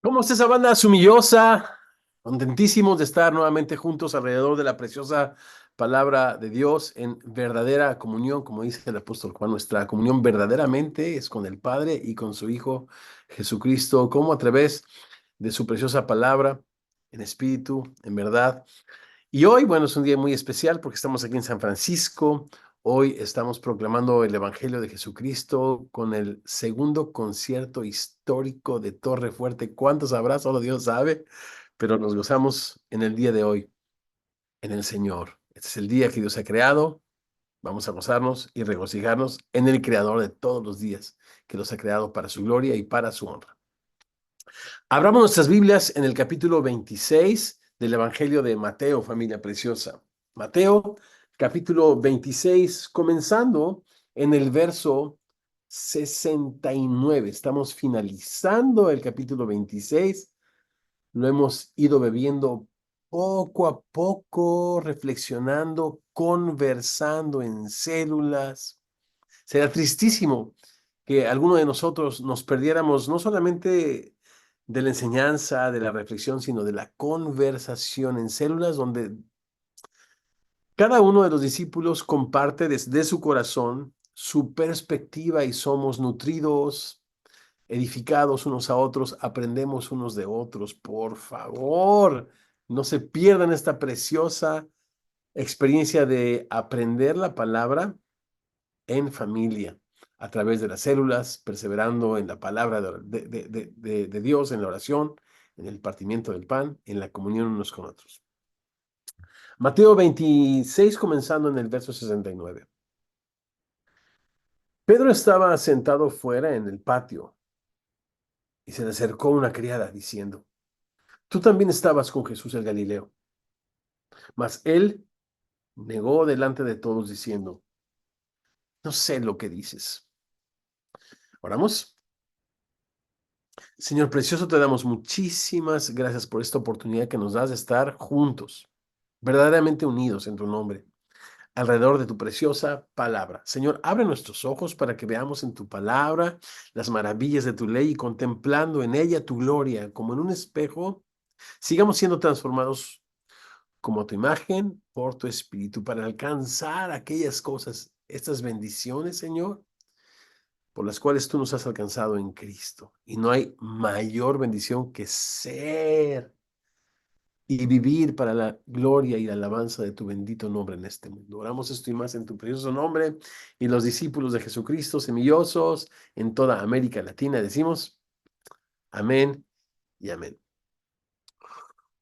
¿Cómo está esa banda sumillosa? Contentísimos de estar nuevamente juntos alrededor de la preciosa palabra de Dios en verdadera comunión, como dice el apóstol Juan, nuestra comunión verdaderamente es con el Padre y con su Hijo Jesucristo, como a través de su preciosa palabra, en espíritu, en verdad. Y hoy, bueno, es un día muy especial porque estamos aquí en San Francisco. Hoy estamos proclamando el Evangelio de Jesucristo con el segundo concierto histórico de Torre Fuerte. ¿Cuántos habrá? Solo Dios sabe, pero nos gozamos en el día de hoy, en el Señor. Este es el día que Dios ha creado. Vamos a gozarnos y regocijarnos en el Creador de todos los días, que los ha creado para su gloria y para su honra. Abramos nuestras Biblias en el capítulo 26 del Evangelio de Mateo, familia preciosa. Mateo, capítulo 26, comenzando en el verso 69. Estamos finalizando el capítulo 26. Lo hemos ido bebiendo poco a poco, reflexionando, conversando en células. Será tristísimo que alguno de nosotros nos perdiéramos no solamente de la enseñanza, de la reflexión, sino de la conversación en células donde cada uno de los discípulos comparte desde su corazón su perspectiva y somos nutridos, edificados unos a otros, aprendemos unos de otros. Por favor, no se pierdan esta preciosa experiencia de aprender la palabra en familia, a través de las células, perseverando en la palabra de Dios, en la oración, en el partimiento del pan, en la comunión unos con otros. Mateo 26, comenzando en el verso 69. Pedro estaba sentado fuera en el patio y se le acercó una criada diciendo, tú también estabas con Jesús el Galileo. Mas él negó delante de todos diciendo, no sé lo que dices. Oramos. Señor precioso, te damos muchísimas gracias por esta oportunidad que nos das de estar juntos, verdaderamente unidos en tu nombre, alrededor de tu preciosa palabra. Señor, abre nuestros ojos para que veamos en tu palabra las maravillas de tu ley y contemplando en ella tu gloria como en un espejo, sigamos siendo transformados como tu imagen por tu espíritu para alcanzar aquellas cosas, estas bendiciones, Señor, por las cuales tú nos has alcanzado en Cristo. Y no hay mayor bendición que ser y vivir para la gloria y la alabanza de tu bendito nombre en este mundo. Oramos esto y más en tu precioso nombre y los discípulos de Jesucristo, semillosos en toda América Latina, decimos amén y amén.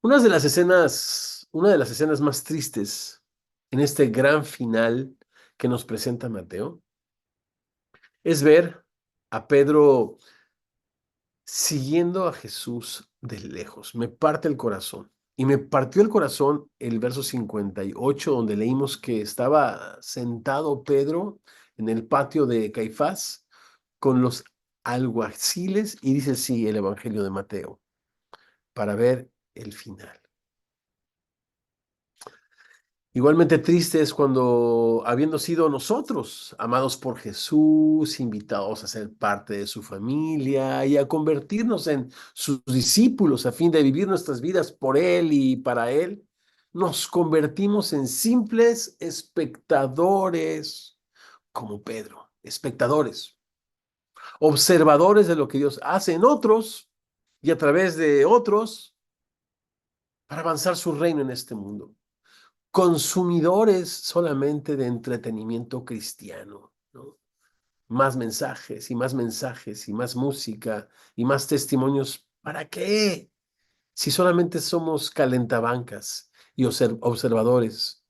Una de las escenas más tristes en este gran final que nos presenta Mateo es ver a Pedro siguiendo a Jesús de lejos. Me parte el corazón. Y me partió el corazón el verso 58, donde leímos que estaba sentado Pedro en el patio de Caifás con los alguaciles, y dice sí, el Evangelio de Mateo, para ver el final. Igualmente triste es cuando, habiendo sido nosotros amados por Jesús, invitados a ser parte de su familia y a convertirnos en sus discípulos a fin de vivir nuestras vidas por Él y para Él, nos convertimos en simples espectadores como Pedro, espectadores, observadores de lo que Dios hace en otros y a través de otros para avanzar su reino en este mundo, consumidores solamente de entretenimiento cristiano, ¿no? Más mensajes y más mensajes y más música y más testimonios. ¿Para qué? Si solamente somos calentabancas y observadores,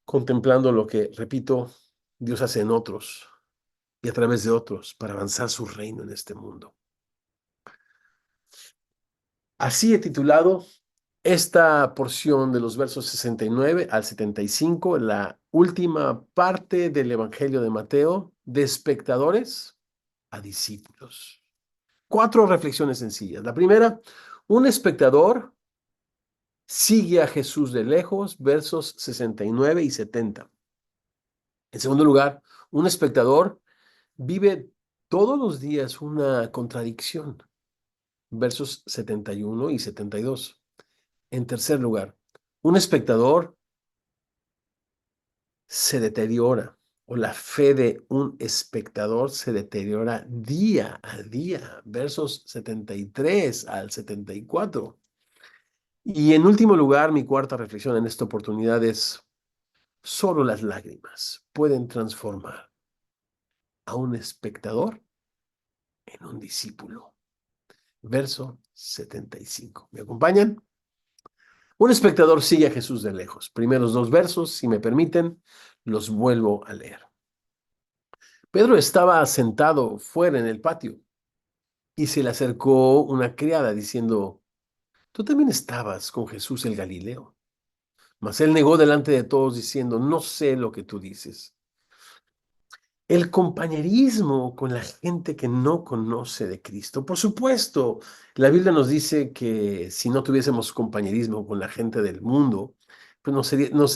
contemplando lo que, repito, Dios hace en otros y a través de otros para avanzar su reino en este mundo. Así he titulado esta porción de los versos 69 al 75, la última parte del Evangelio de Mateo, de espectadores a discípulos. Cuatro reflexiones sencillas. La primera, un espectador sigue a Jesús de lejos, versos 69 y 70. En segundo lugar, un espectador vive todos los días una contradicción. versos 71 y 72. En tercer lugar, un espectador se deteriora, o la fe de un espectador se deteriora día a día, versos 73 al 74. Y en último lugar, mi cuarta reflexión en esta oportunidad es: solo las lágrimas pueden transformar a un espectador en un discípulo. Verso 75. ¿Me acompañan? Un espectador sigue a Jesús de lejos. Primeros dos versos, si me permiten, los vuelvo a leer. Pedro estaba sentado fuera en el patio y se le acercó una criada diciendo: tú también estabas con Jesús el Galileo. Mas él negó delante de todos diciendo: no sé lo que tú dices. El compañerismo con la gente que no conoce de Cristo. Por supuesto, la Biblia nos dice que si no tuviésemos compañerismo con la gente del mundo, pues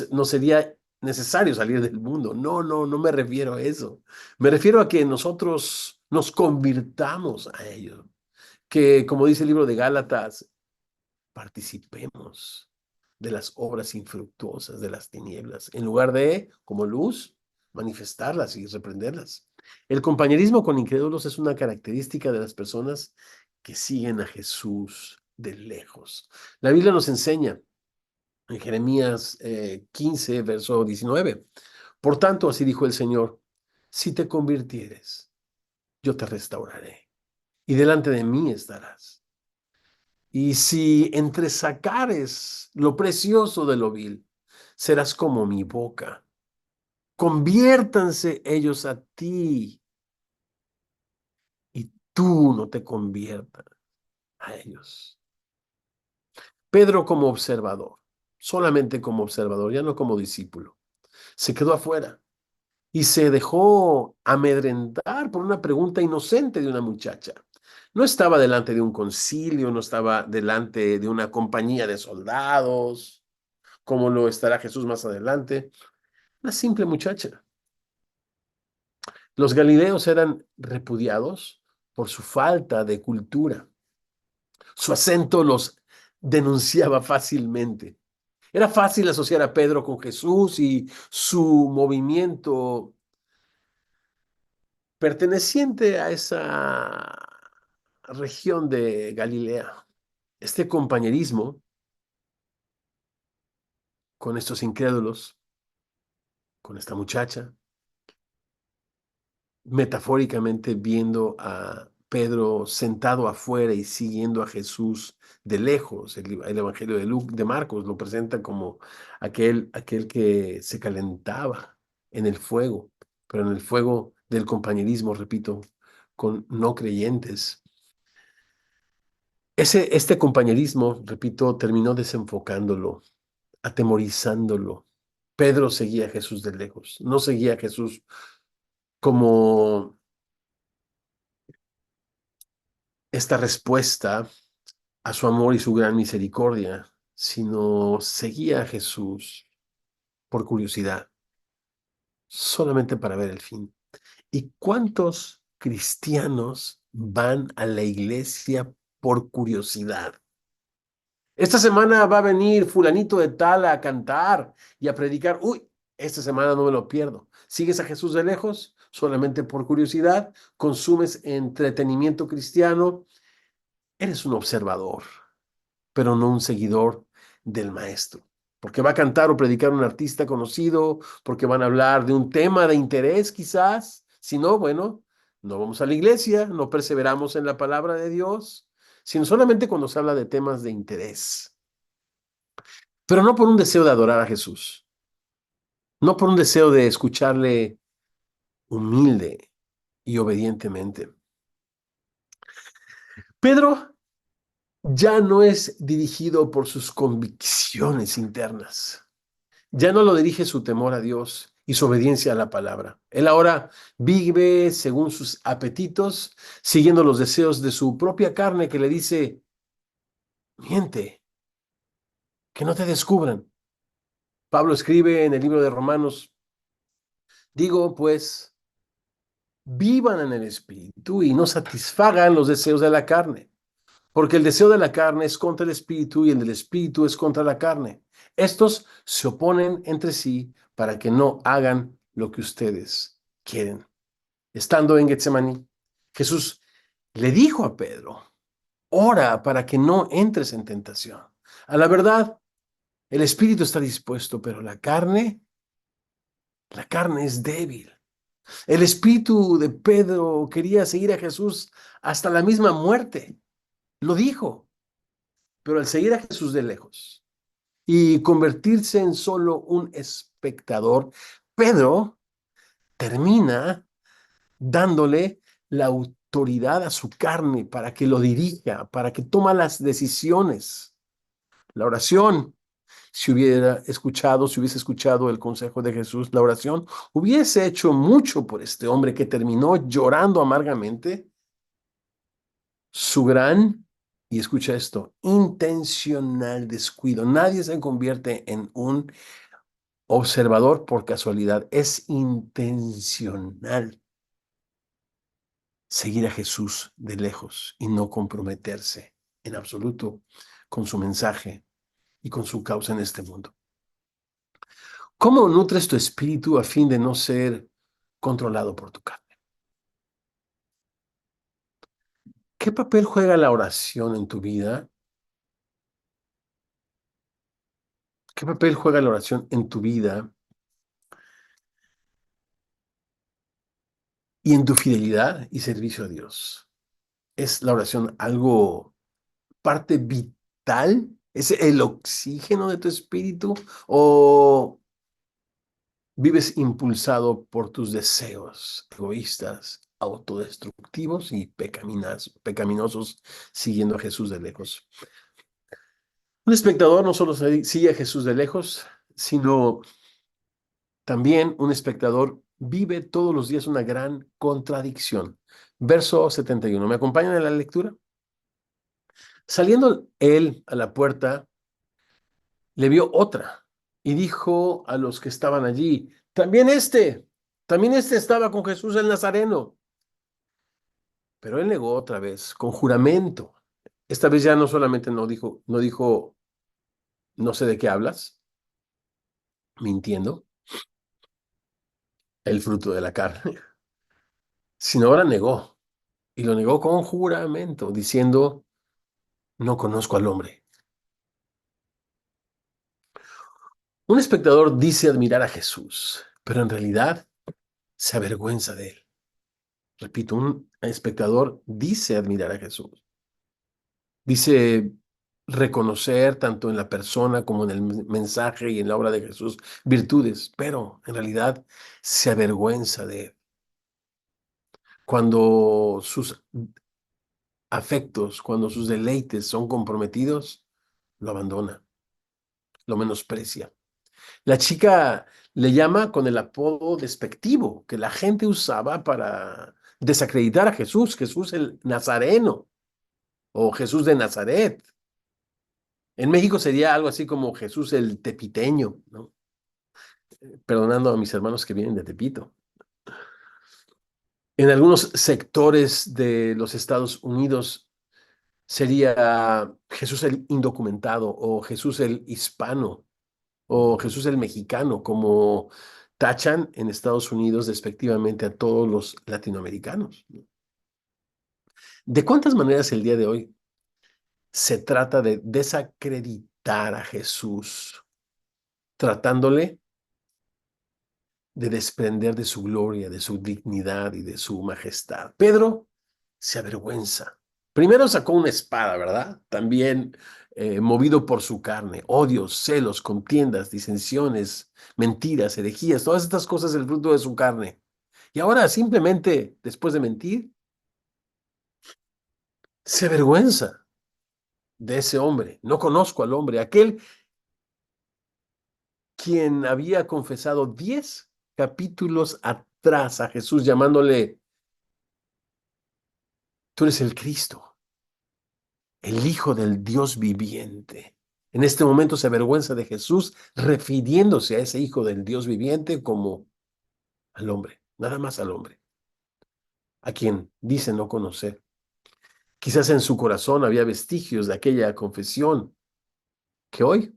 no sería necesario salir del mundo. No, no, no me refiero a eso. Me refiero a que nosotros nos convirtamos a ellos. Que, como dice el libro de Gálatas, participemos de las obras infructuosas de las tinieblas, en lugar de, como luz, manifestarlas y reprenderlas. El compañerismo con incrédulos es una característica de las personas que siguen a Jesús de lejos. La Biblia nos enseña en Jeremías 15, verso 19. Por tanto, así dijo el Señor: si te convirtieres, yo te restauraré y delante de mí estarás. Y si entresacares lo precioso de lo vil, serás como mi boca. Conviértanse ellos a ti y tú no te conviertas a ellos. Pedro como observador, solamente como observador, ya no como discípulo, se quedó afuera y se dejó amedrentar por una pregunta inocente de una muchacha. No estaba delante de un concilio, no estaba delante de una compañía de soldados, como lo estará Jesús más adelante. Una simple muchacha. Los galileos eran repudiados por su falta de cultura. Su acento los denunciaba fácilmente. Era fácil asociar a Pedro con Jesús y su movimiento perteneciente a esa región de Galilea. Este compañerismo con estos incrédulos, con esta muchacha, metafóricamente viendo a Pedro sentado afuera y siguiendo a Jesús de lejos. El Evangelio de Marcos lo presenta como aquel que se calentaba en el fuego, pero en el fuego del compañerismo, repito, con no creyentes. Este compañerismo, repito, terminó desenfocándolo, atemorizándolo. Pedro seguía a Jesús de lejos, no seguía a Jesús como esta respuesta a su amor y su gran misericordia, sino seguía a Jesús por curiosidad, solamente para ver el fin. ¿Y cuántos cristianos van a la iglesia por curiosidad? Esta semana va a venir fulanito de tal a cantar y a predicar. Uy, esta semana no me lo pierdo. ¿Sigues a Jesús de lejos? Solamente por curiosidad. ¿Consumes entretenimiento cristiano? Eres un observador, pero no un seguidor del maestro. Porque va a cantar o predicar un artista conocido, porque van a hablar de un tema de interés quizás. Si no, bueno, no vamos a la iglesia, no perseveramos en la palabra de Dios, sino solamente cuando se habla de temas de interés. Pero no por un deseo de adorar a Jesús, no por un deseo de escucharle humilde y obedientemente. Pedro ya no es dirigido por sus convicciones internas. Ya no lo dirige su temor a Dios y su obediencia a la palabra. Él ahora vive según sus apetitos, siguiendo los deseos de su propia carne que le dice: miente, que no te descubran. Pablo escribe en el libro de Romanos: digo, pues, vivan en el Espíritu y no satisfagan los deseos de la carne, Porque el deseo de la carne es contra el espíritu y el del espíritu es contra la carne. Estos se oponen entre sí para que no hagan lo que ustedes quieren. Estando en Getsemaní, Jesús le dijo a Pedro, ora para que no entres en tentación. A la verdad, el espíritu está dispuesto, pero la carne es débil. El espíritu de Pedro quería seguir a Jesús hasta la misma muerte. Lo dijo, pero al seguir a Jesús de lejos y convertirse en solo un espectador, Pedro termina dándole la autoridad a su carne para que lo dirija, para que toma las decisiones. La oración, si hubiese escuchado el consejo de Jesús, la oración hubiese hecho mucho por este hombre que terminó llorando amargamente su gran, y escucha esto, intencional descuido. Nadie se convierte en un observador por casualidad, es intencional seguir a Jesús de lejos y no comprometerse en absoluto con su mensaje y con su causa en este mundo. ¿Cómo nutres tu espíritu a fin de no ser controlado por tu carne? ¿Qué papel juega la oración en tu vida? ¿Qué papel juega la oración en tu vida y en tu fidelidad y servicio a Dios? ¿Es la oración algo, parte vital? ¿Es el oxígeno de tu espíritu? ¿O vives impulsado por tus deseos egoístas, autodestructivos y pecaminosos, siguiendo a Jesús de lejos? Un espectador no solo sigue a Jesús de lejos, sino también un espectador vive todos los días una gran contradicción. Verso 71. ¿Me acompañan en la lectura? Saliendo él a la puerta, le vio otra y dijo a los que estaban allí, también este estaba con Jesús el Nazareno. Pero él negó otra vez, con juramento. Esta vez ya no solamente no dijo, no sé de qué hablas, mintiendo, el fruto de la carne, sino ahora negó. Y lo negó con juramento, diciendo, no conozco al hombre. Un espectador dice admirar a Jesús, pero en realidad se avergüenza de él. Repito, un espectador dice admirar a Jesús, dice reconocer tanto en la persona como en el mensaje y en la obra de Jesús virtudes, pero en realidad se avergüenza de él. Cuando sus afectos, cuando sus deleites son comprometidos, lo abandona, lo menosprecia. La chica le llama con el apodo despectivo que la gente usaba para desacreditar a Jesús, Jesús el Nazareno o Jesús de Nazaret. En México sería algo así como Jesús el Tepiteño, ¿no? Perdonando a mis hermanos que vienen de Tepito. En algunos sectores de los Estados Unidos sería Jesús el indocumentado o Jesús el hispano o Jesús el mexicano, como tachan en Estados Unidos despectivamente a todos los latinoamericanos. ¿De cuántas maneras el día de hoy se trata de desacreditar a Jesús, tratándole de desprender de su gloria, de su dignidad y de su majestad? Pedro se avergüenza. Primero sacó una espada, ¿verdad? También movido por su carne, odios, celos, contiendas, disensiones, mentiras, herejías, todas estas cosas el fruto de su carne. Y ahora simplemente, después de mentir, se avergüenza de ese hombre. No conozco al hombre, aquel quien había confesado 10 capítulos atrás a Jesús llamándole, tú eres el Cristo, el Hijo del Dios viviente. En este momento se avergüenza de Jesús, refiriéndose a ese Hijo del Dios viviente como al hombre, nada más al hombre, a quien dice no conocer. Quizás en su corazón había vestigios de aquella confesión que hoy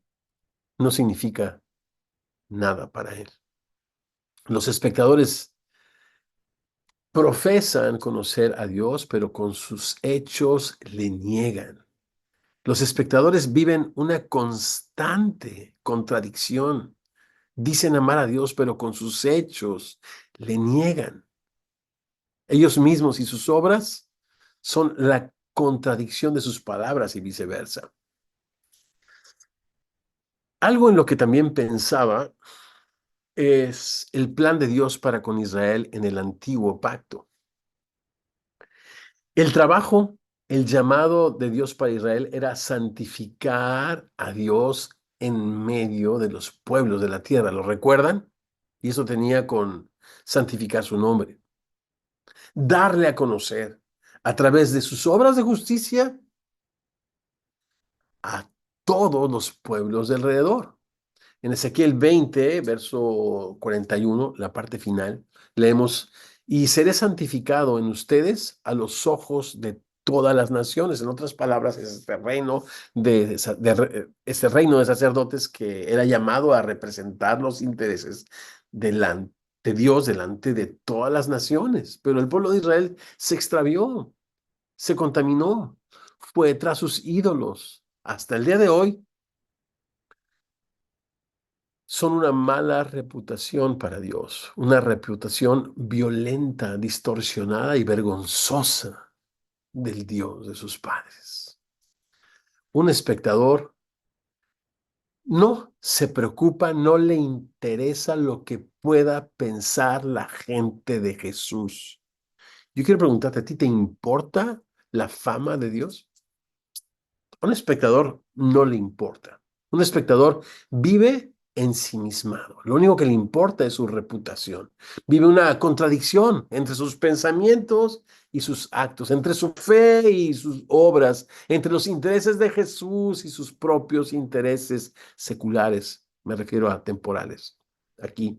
no significa nada para él. Los espectadores profesan conocer a Dios, pero con sus hechos le niegan. Los espectadores viven una constante contradicción. Dicen amar a Dios, pero con sus hechos le niegan. Ellos mismos y sus obras son la contradicción de sus palabras y viceversa. Algo en lo que también pensaba es el plan de Dios para con Israel en el antiguo pacto. El trabajo, el llamado de Dios para Israel era santificar a Dios en medio de los pueblos de la tierra. ¿Lo recuerdan? Y eso tenía con santificar su nombre. Darle a conocer a través de sus obras de justicia a todos los pueblos de alrededor. En Ezequiel 20, verso 41, la parte final, leemos, y seré santificado en ustedes a los ojos de todas las naciones. En otras palabras, es este reino de sacerdotes que era llamado a representar los intereses de Dios delante de todas las naciones. Pero el pueblo de Israel se extravió, se contaminó, fue tras sus ídolos. Hasta el día de hoy, son una mala reputación para Dios, una reputación violenta, distorsionada y vergonzosa del Dios de sus padres. Un espectador no se preocupa, no le interesa lo que pueda pensar la gente de Jesús. Yo quiero preguntarte, ¿a ti te importa la fama de Dios? A un espectador no le importa. Un espectador vive ensimismado. Lo único que le importa es su reputación. Vive una contradicción entre sus pensamientos y sus actos, entre su fe y sus obras, entre los intereses de Jesús y sus propios intereses seculares. Me refiero a temporales, aquí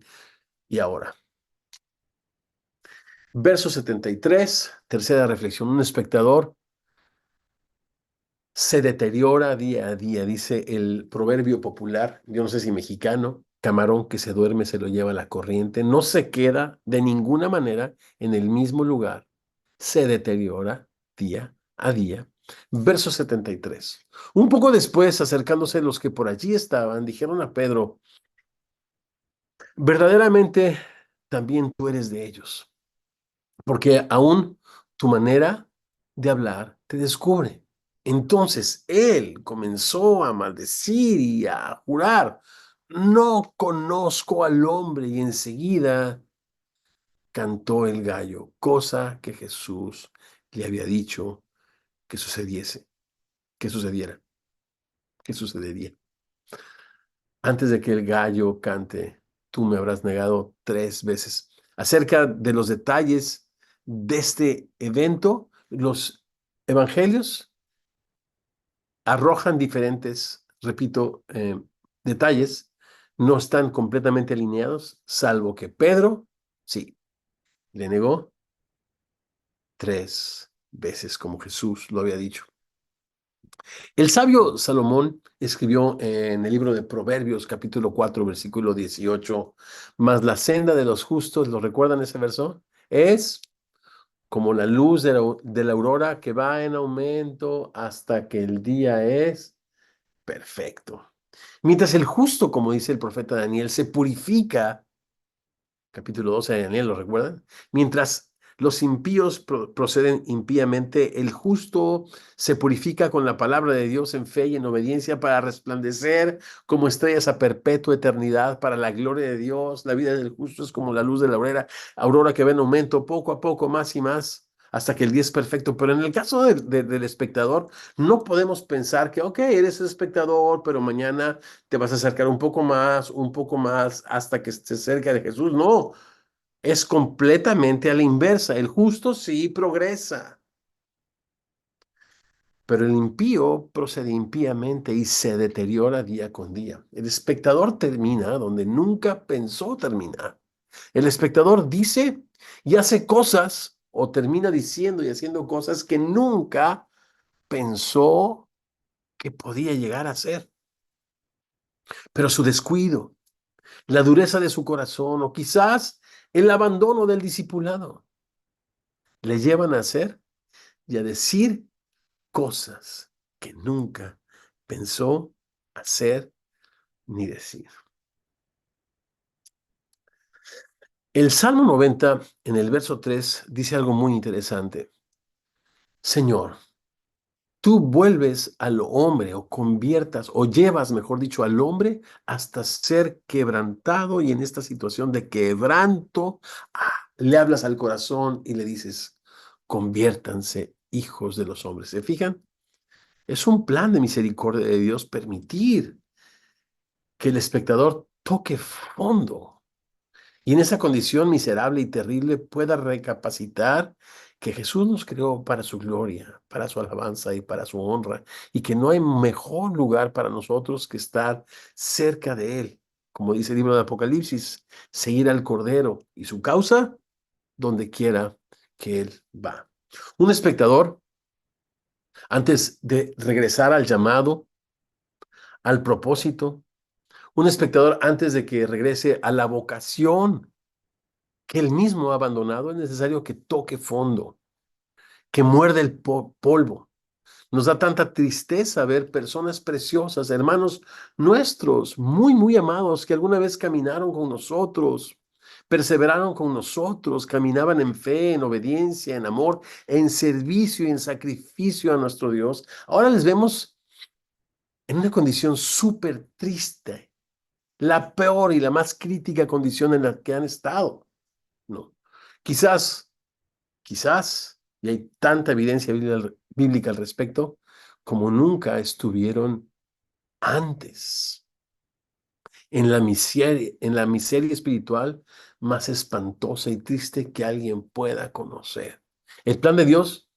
y ahora. Verso 73, tercera reflexión. Un espectador se deteriora día a día, dice el proverbio popular, yo no sé si mexicano, camarón que se duerme se lo lleva la corriente, no se queda de ninguna manera en el mismo lugar, se deteriora día a día. Verso 73. Un poco después, acercándose los que por allí estaban, dijeron a Pedro, verdaderamente también tú eres de ellos, porque aún tu manera de hablar te descubre. Entonces él comenzó a maldecir y a jurar, no conozco al hombre, y enseguida cantó el gallo, cosa que Jesús le había dicho que sucediese, que sucediera, que sucedería. Antes de que el gallo cante, tú me habrás negado 3 veces. Acerca de los detalles de este evento, los evangelios arrojan diferentes, repito, detalles, no están completamente alineados, salvo que Pedro, sí, le negó 3 veces, como Jesús lo había dicho. El sabio Salomón escribió en el libro de Proverbios, capítulo 4, versículo 18, mas la senda de los justos, ¿lo recuerdan ese verso? Es como la luz de la aurora que va en aumento hasta que el día es perfecto. Mientras el justo, como dice el profeta Daniel, se purifica, capítulo 12 de Daniel, ¿lo recuerdan? Mientras los impíos proceden impíamente, el justo se purifica con la palabra de Dios en fe y en obediencia para resplandecer como estrellas a perpetua eternidad para la gloria de Dios. La vida del justo es como la luz de la aurora que va en aumento poco a poco, más y más, hasta que el día es perfecto. Pero en el caso del espectador, no podemos pensar que, ok, eres espectador, pero mañana te vas a acercar un poco más, hasta que estés cerca de Jesús. No, es completamente a la inversa. El justo sí progresa, pero el impío procede impíamente y se deteriora día con día. El espectador termina donde nunca pensó terminar. El espectador dice y hace cosas o termina diciendo y haciendo cosas que nunca pensó que podía llegar a ser. Pero su descuido, la dureza de su corazón o quizás el abandono del discipulado le llevan a hacer y a decir cosas que nunca pensó hacer ni decir. El Salmo 90, en el verso 3, dice algo muy interesante. Señor, tú vuelves al hombre o conviertas o llevas, mejor dicho, al hombre hasta ser quebrantado y en esta situación de quebranto, le hablas al corazón y le dices, conviértanse hijos de los hombres. ¿Se fijan? Es un plan de misericordia de Dios permitir que el espectador toque fondo y en esa condición miserable y terrible pueda recapacitar que Jesús nos creó para su gloria, para su alabanza y para su honra, y que no hay mejor lugar para nosotros que estar cerca de Él. Como dice el libro de Apocalipsis, seguir al Cordero y su causa donde quiera que Él va. Un espectador, antes de regresar al llamado, al propósito, un espectador antes de que regrese a la vocación que él mismo ha abandonado, es necesario que toque fondo, que muerde el polvo. Nos da tanta tristeza ver personas preciosas, hermanos nuestros, muy, muy amados, que alguna vez caminaron con nosotros, perseveraron con nosotros, caminaban en fe, en obediencia, en amor, en servicio y en sacrificio a nuestro Dios. Ahora les vemos en una condición súper triste, la peor y la más crítica condición en la que han estado. No. Quizás y hay tanta evidencia bíblica al respecto, como nunca estuvieron antes, en la miseria espiritual más espantosa y triste que alguien pueda conocer. El plan de Dios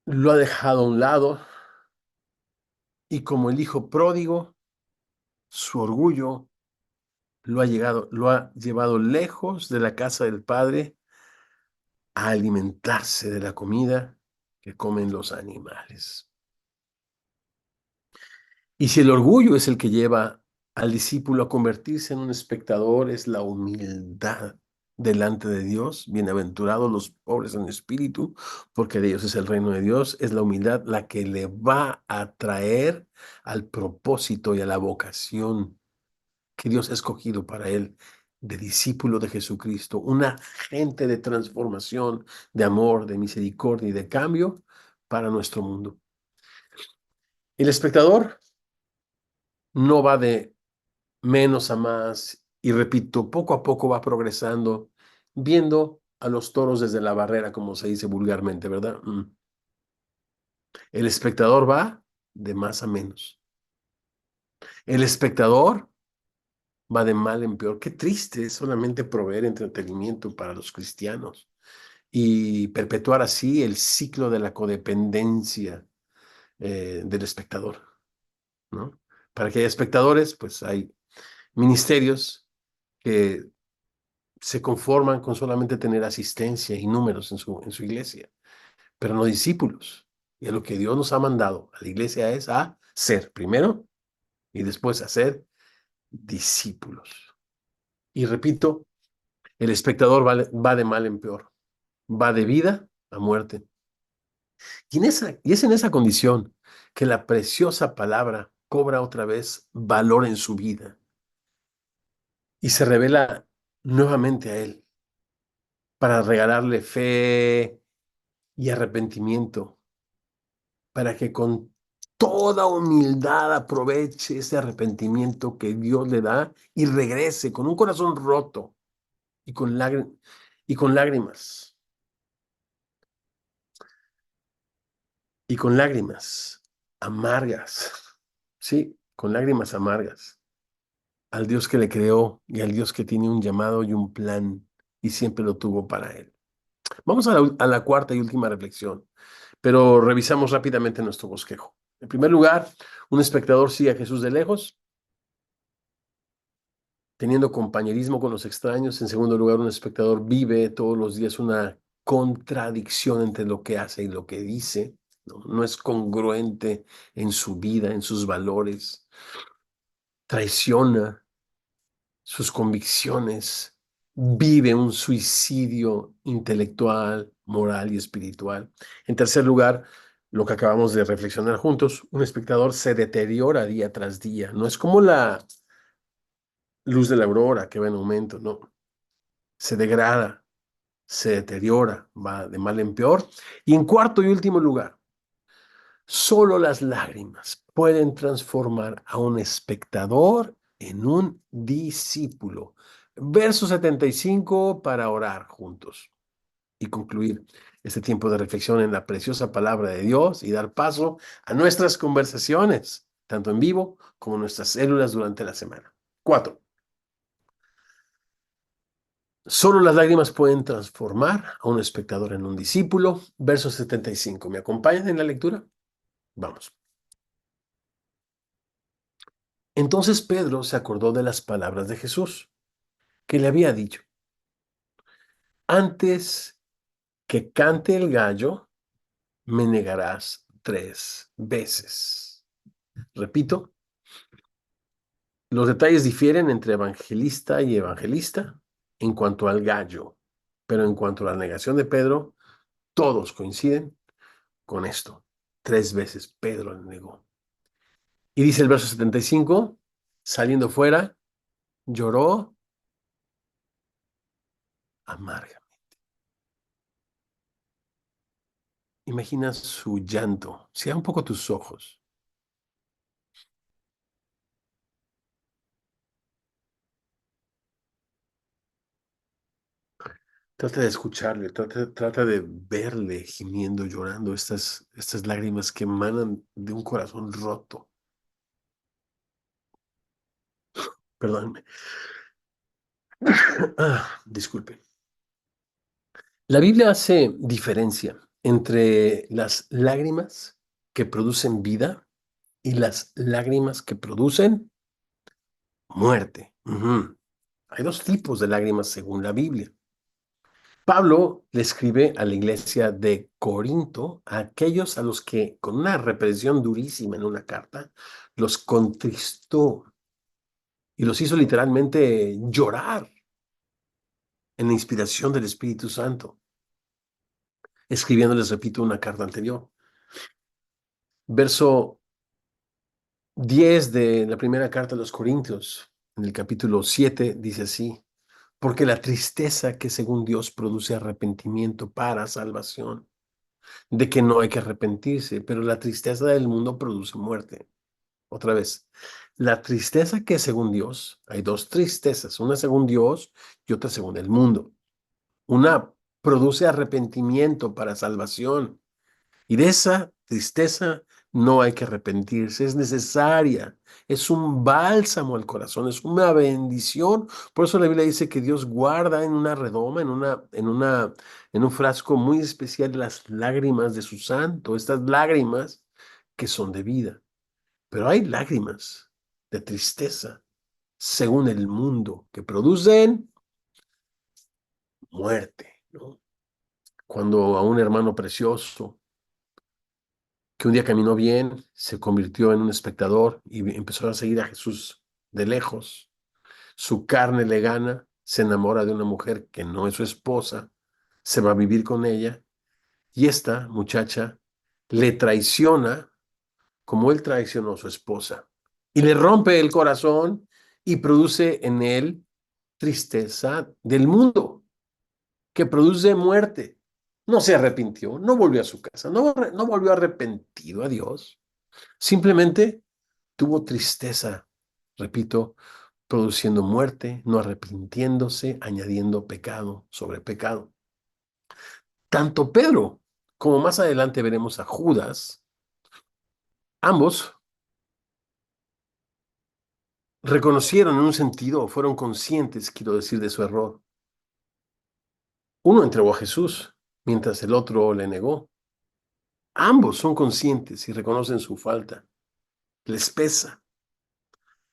lo ha dejado a un lado y como el hijo pródigo, su orgullo lo ha llevado lejos de la casa del Padre a alimentarse de la comida que comen los animales. Y si el orgullo es el que lleva al discípulo a convertirse en un espectador, es la humildad delante de Dios. Bienaventurados los pobres en espíritu, porque de ellos es el reino de Dios. Es la humildad la que le va a traer al propósito y a la vocación que Dios ha escogido para él, de discípulo de Jesucristo, un agente de transformación, de amor, de misericordia y de cambio para nuestro mundo. El espectador no va de menos a más y repito, poco a poco va progresando, viendo a los toros desde la barrera, como se dice vulgarmente, ¿verdad? El espectador va de más a menos. El espectador va de mal en peor. Qué triste es solamente proveer entretenimiento para los cristianos y perpetuar así el ciclo de la codependencia del espectador, ¿no? Para que haya espectadores, pues hay ministerios que se conforman con solamente tener asistencia y números en su iglesia, pero no discípulos. Y a lo que Dios nos ha mandado a la iglesia es a ser primero y después a ser discípulos. Y repito, el espectador va de mal en peor, va de vida a muerte. Y es en esa condición que la preciosa palabra cobra otra vez valor en su vida y se revela nuevamente a él para regalarle fe y arrepentimiento, para que con toda humildad aproveche ese arrepentimiento que Dios le da y regrese con un corazón roto y y con lágrimas, y con lágrimas amargas, sí, con lágrimas amargas, al Dios que le creó y al Dios que tiene un llamado y un plan y siempre lo tuvo para él. Vamos a la cuarta y última reflexión, pero revisamos rápidamente nuestro bosquejo. En primer lugar, un espectador sigue a Jesús de lejos, teniendo compañerismo con los extraños. En segundo lugar, un espectador vive todos los días una contradicción entre lo que hace y lo que dice, ¿no? No es congruente en su vida, en sus valores, traiciona sus convicciones, vive un suicidio intelectual, moral y espiritual. En tercer lugar, lo que acabamos de reflexionar juntos, un espectador se deteriora día tras día. No es como la luz de la aurora que va en aumento, no. Se degrada, se deteriora, va de mal en peor. Y en cuarto y último lugar, solo las lágrimas pueden transformar a un espectador en un discípulo. Verso 75 para orar juntos y concluir este tiempo de reflexión en la preciosa palabra de Dios y dar paso a nuestras conversaciones, tanto en vivo como en nuestras células durante la semana. 4. Solo las lágrimas pueden transformar a un espectador en un discípulo. Verso 75. ¿Me acompañan en la lectura? Vamos. Entonces Pedro se acordó de las palabras de Jesús, que le había dicho, antes que cante el gallo, me negarás 3 veces. Repito, los detalles difieren entre evangelista y evangelista en cuanto al gallo, pero en cuanto a la negación de Pedro, todos coinciden con esto. 3 veces Pedro le negó. Y dice el verso 75, saliendo fuera, lloró amarga. Imagina su llanto. Cierra un poco tus ojos. Trata de escucharle, trata de verle gimiendo, llorando estas lágrimas que emanan de un corazón roto. Perdónme. Disculpe. La Biblia hace diferencia entre las lágrimas que producen vida y las lágrimas que producen muerte. Ujú. Hay 2 tipos de lágrimas según la Biblia. Pablo le escribe a la iglesia de Corinto, a aquellos a los que con una represión durísima en una carta, los contristó y los hizo literalmente llorar en la inspiración del Espíritu Santo, escribiéndoles, repito, una carta anterior. Verso 10 de la primera carta a los Corintios, en el capítulo 7, dice así, porque la tristeza que según Dios produce arrepentimiento para salvación, de que no hay que arrepentirse, pero la tristeza del mundo produce muerte. Otra vez, la tristeza que según Dios, hay 2 tristezas, una según Dios y otra según el mundo. Una produce arrepentimiento para salvación y de esa tristeza no hay que arrepentirse, es necesaria, es un bálsamo al corazón, es una bendición. Por eso la Biblia dice que Dios guarda en una redoma, en un frasco muy especial las lágrimas de su santo, estas lágrimas que son de vida. Pero hay lágrimas de tristeza, según el mundo, que producen muerte, ¿no? Cuando a un hermano precioso que un día caminó bien, se convirtió en un espectador y empezó a seguir a Jesús de lejos. Su carne le gana, se enamora de una mujer que no es su esposa, se va a vivir con ella y esta muchacha le traiciona como él traicionó a su esposa y le rompe el corazón y produce en él tristeza del mundo, que produce muerte. No se arrepintió, no volvió a su casa, no volvió arrepentido a Dios. Simplemente tuvo tristeza, repito, produciendo muerte, no arrepintiéndose, añadiendo pecado sobre pecado. Tanto Pedro como más adelante veremos a Judas, ambos reconocieron en un sentido, o fueron conscientes, quiero decir, de su error. Uno entregó a Jesús, mientras el otro le negó. Ambos son conscientes y reconocen su falta. Les pesa,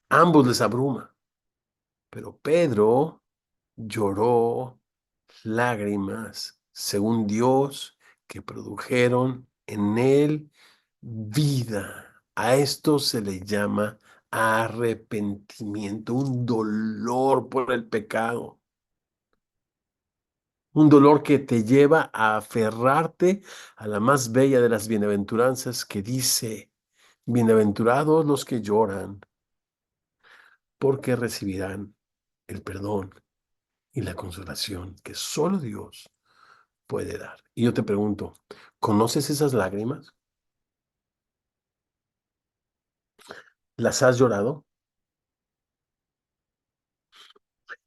ambos les abruma. Pero Pedro lloró lágrimas según Dios, que produjeron en él vida. A esto se le llama arrepentimiento, un dolor por el pecado. Un dolor que te lleva a aferrarte a la más bella de las bienaventuranzas que dice, bienaventurados los que lloran, porque recibirán el perdón y la consolación que solo Dios puede dar. Y yo te pregunto, ¿conoces esas lágrimas? ¿Las has llorado?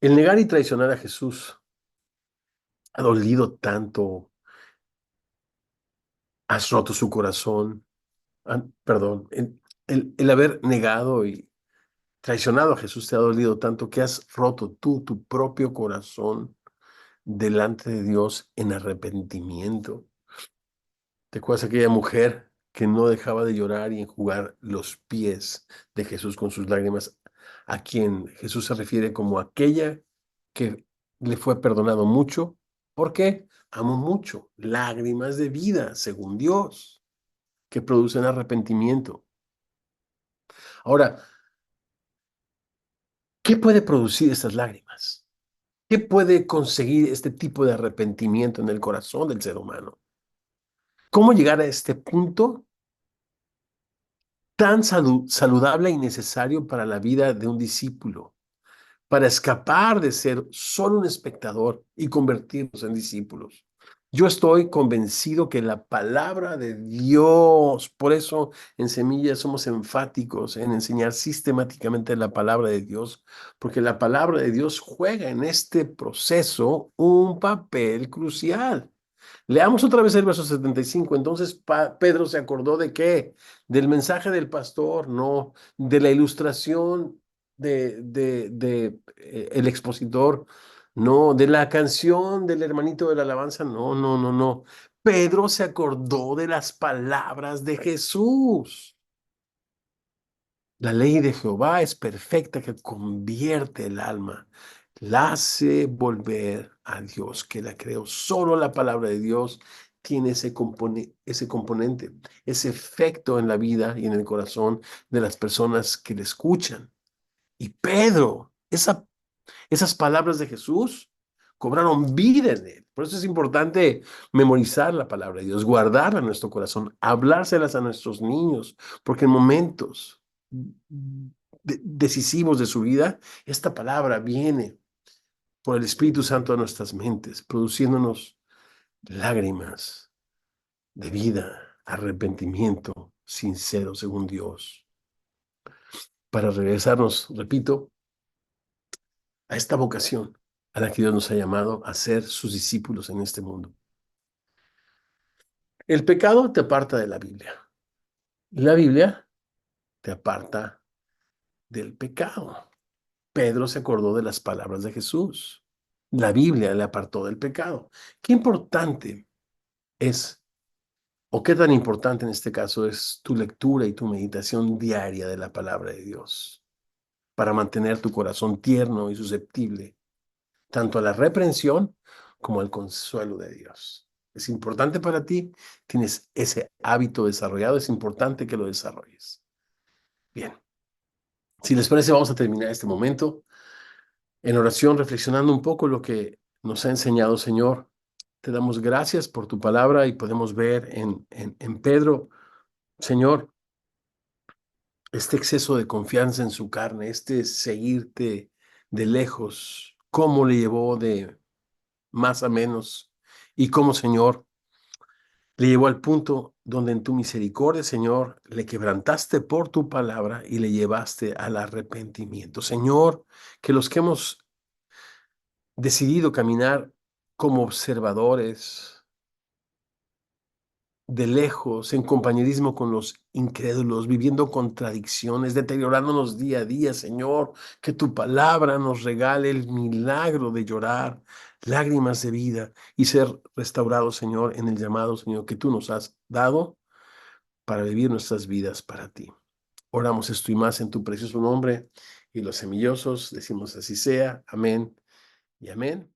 El negar y traicionar a Jesús ha dolido tanto, has roto su corazón, perdón, el haber negado y traicionado a Jesús te ha dolido tanto que has roto tú tu propio corazón delante de Dios en arrepentimiento. ¿Te acuerdas aquella mujer que no dejaba de llorar y enjugar los pies de Jesús con sus lágrimas, a quien Jesús se refiere como aquella que le fue perdonado mucho? ¿Por qué? Amó mucho. Lágrimas de vida, según Dios, que producen arrepentimiento. Ahora, ¿qué puede producir estas lágrimas? ¿Qué puede conseguir este tipo de arrepentimiento en el corazón del ser humano? ¿Cómo llegar a este punto tan saludable y necesario para la vida de un discípulo, para escapar de ser solo un espectador y convertirnos en discípulos? Yo estoy convencido que la palabra de Dios, por eso en Semillas somos enfáticos en enseñar sistemáticamente la palabra de Dios, porque la palabra de Dios juega en este proceso un papel crucial. Leamos otra vez el verso 75. Entonces Pedro se acordó de qué? Del mensaje del pastor, no, de la ilustración de el expositor, no, de la canción del hermanito de la alabanza, no, no, no, no. Pedro se acordó de las palabras de Jesús. La ley de Jehová es perfecta que convierte el alma, la hace volver a Dios, que la creó. Solo la palabra de Dios tiene ese componente, ese efecto en la vida y en el corazón de las personas que le escuchan. Y Pedro, esas palabras de Jesús cobraron vida en él. Por eso es importante memorizar la palabra de Dios, guardarla en nuestro corazón, hablárselas a nuestros niños, porque en momentos decisivos de su vida, esta palabra viene por el Espíritu Santo a nuestras mentes, produciéndonos lágrimas de vida, arrepentimiento sincero según Dios, para regresarnos, repito, a esta vocación a la que Dios nos ha llamado a ser sus discípulos en este mundo. El pecado te aparta de la Biblia. La Biblia te aparta del pecado. Pedro se acordó de las palabras de Jesús. La Biblia le apartó del pecado. Qué importante es, o qué tan importante en este caso es tu lectura y tu meditación diaria de la palabra de Dios para mantener tu corazón tierno y susceptible tanto a la reprensión como al consuelo de Dios. Es importante para ti, tienes ese hábito desarrollado, es importante que lo desarrolles. Bien, si les parece, vamos a terminar este momento en oración, reflexionando un poco lo que nos ha enseñado, Señor. Te damos gracias por tu palabra y podemos ver en Pedro, Señor, este exceso de confianza en su carne, este seguirte de lejos, cómo le llevó de más a menos y cómo, Señor, le llevó al punto donde en tu misericordia, Señor, le quebrantaste por tu palabra y le llevaste al arrepentimiento. Señor, que los que hemos decidido caminar como observadores de lejos, en compañerismo con los incrédulos, viviendo contradicciones, deteriorándonos día a día, Señor, que tu palabra nos regale el milagro de llorar, lágrimas de vida y ser restaurados, Señor, en el llamado, Señor, que tú nos has dado para vivir nuestras vidas para ti. Oramos esto y más en tu precioso nombre y los semillosos decimos así sea. Amén y amén.